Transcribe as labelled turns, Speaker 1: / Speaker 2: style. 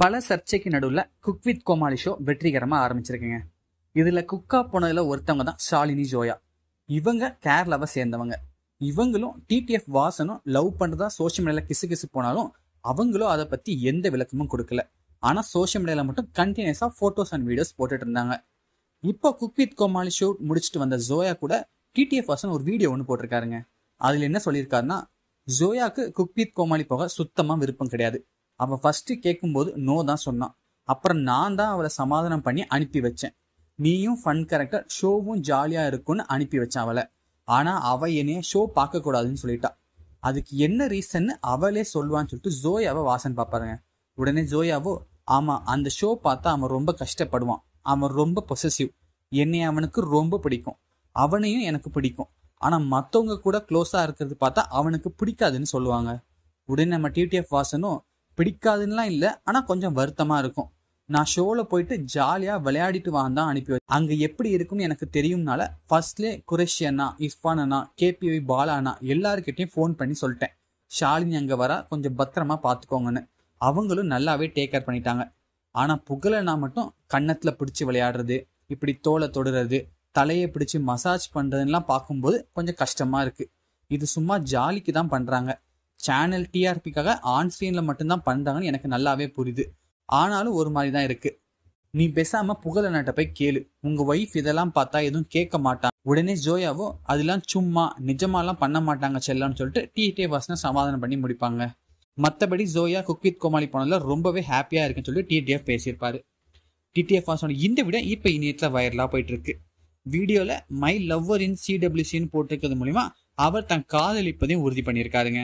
Speaker 1: பல சர்ச்சைக்கு நடுவில் குக் வித் கோமாளி ஷோ வெற்றிகரமாக ஆரம்பிச்சிருக்குங்க. இதில் குக்கா போனதில் ஒருத்தவங்க தான் ஷாலினி ஜோயா. இவங்க கேரளாவை சேர்ந்தவங்க. இவங்களும் டிடிஎஃப் வாசனும் லவ் பண்ணுறதா சோஷியல் மீடியாவில் கிசு போனாலும் அவங்களும் அதை பற்றி எந்த விளக்கமும் கொடுக்கல. ஆனால் சோஷியல் மீடியாவில் மட்டும் கண்டினியூஸாக ஃபோட்டோஸ் அண்ட் வீடியோஸ் போட்டுட்டு இருந்தாங்க. இப்போ குக் வித் கோமாளி ஷோ முடிச்சுட்டு வந்த ஜோயா கூட டிடிஎஃப் வாசன் ஒரு வீடியோ ஒன்று போட்டிருக்காருங்க. அதில் என்ன சொல்லியிருக்காருன்னா, ஜோயாவுக்கு குக் வித் கோமாளி போக சுத்தமாக விருப்பம் கிடையாது. அவள் ஃபர்ஸ்ட் கேட்கும்போது நோ தான் சொன்னான். அப்புறம் நான் தான் அவளை சமாதானம் பண்ணி அனுப்பி வச்சேன். நீயும் ஃபன் கேரக்டர், ஷோவும் ஜாலியாக இருக்கும்னு அனுப்பி வச்சேன் அவளை. ஆனால் அவள் என்னைய ஷோ பார்க்கக்கூடாதுன்னு சொல்லிட்டா. அதுக்கு என்ன ரீசன்னு அவளே சொல்லுவான்னு சொல்லிட்டு ஜோயாவை வாசன் பார்ப்பாருங்க. உடனே ஜோயாவோ, ஆமாம் அந்த ஷோ பார்த்தா அவன் ரொம்ப கஷ்டப்படுவான், அவன் ரொம்ப பொசசிவ், என்னை அவனுக்கு ரொம்ப பிடிக்கும், அவனையும் எனக்கு பிடிக்கும், ஆனால் மற்றவங்க கூட க்ளோஸாக இருக்கிறது பார்த்தா அவனுக்கு பிடிக்காதுன்னு சொல்லுவாங்க. உடனே நம்ம டிடிஎஃப் வாசனும், பிடிக்காதுன்னெலாம் இல்லை, ஆனால் கொஞ்சம் வருத்தமாக இருக்கும். நான் ஷோவில் போயிட்டு ஜாலியாக விளையாடிட்டு வாந்தான் அனுப்பி வச்சேன். அங்கே எப்படி இருக்குன்னு எனக்கு தெரியும்னால ஃபர்ஸ்ட்லே குரேஷி அண்ணா, இர்ஃபான் அண்ணா, கேபிவி பாலா அண்ணா எல்லாருக்கிட்டையும் ஃபோன் பண்ணி சொல்லிட்டேன், ஷாலினி அங்கே வர கொஞ்சம் பத்திரமா பார்த்துக்கோங்கன்னு. அவங்களும் நல்லாவே டேக் கேர் பண்ணிட்டாங்க. ஆனால் புகழனா மட்டும் கன்னத்தில் பிடிச்சி விளையாடுறது, இப்படி தோலை தொடுறது, தலையை பிடிச்சி மசாஜ் பண்ணுறதுலாம் பார்க்கும்போது கொஞ்சம் கஷ்டமாக இருக்குது. இது சும்மா ஜாலிக்கு தான் பண்ணுறாங்க, சேனல் டிஆர்பிக்காக ஆன் ஸ்க்ரீனில் மட்டும்தான் பண்ணுறாங்கன்னு எனக்கு நல்லாவே புரியுது. ஆனாலும் ஒரு மாதிரி தான் இருக்குது. நீ பேசாமல் புகழனாட்ட போய் கேளு, உங்கள் ஒய்ஃப் இதெல்லாம் பார்த்தா எதுவும் கேட்க மாட்டான். உடனே ஜோயாவோ, அதெல்லாம் சும்மா, நிஜமாலாம் பண்ண மாட்டாங்க செல்லான்னு சொல்லிட்டு டிடிஎஃப் வாசனை சமாதானம் பண்ணி முடிப்பாங்க. மற்றபடி ஜோயா குக் வித் கோமாளி போனதில் ரொம்பவே ஹாப்பியாக இருக்குன்னு சொல்லிட்டு டிடிஎஃப் பேசியிருப்பாரு. டிடிஎஃப் வாசனோட இந்த விட இப்போ இணையத்தில் வைரலாக போயிட்டு இருக்கு. வீடியோவில் மை லவ்வர் இன் சிடபிள்யூசின்னு போட்டிருக்கிறது மூலிமா அவர் தன் காதலிப்பதையும் உறுதி பண்ணியிருக்காருங்க.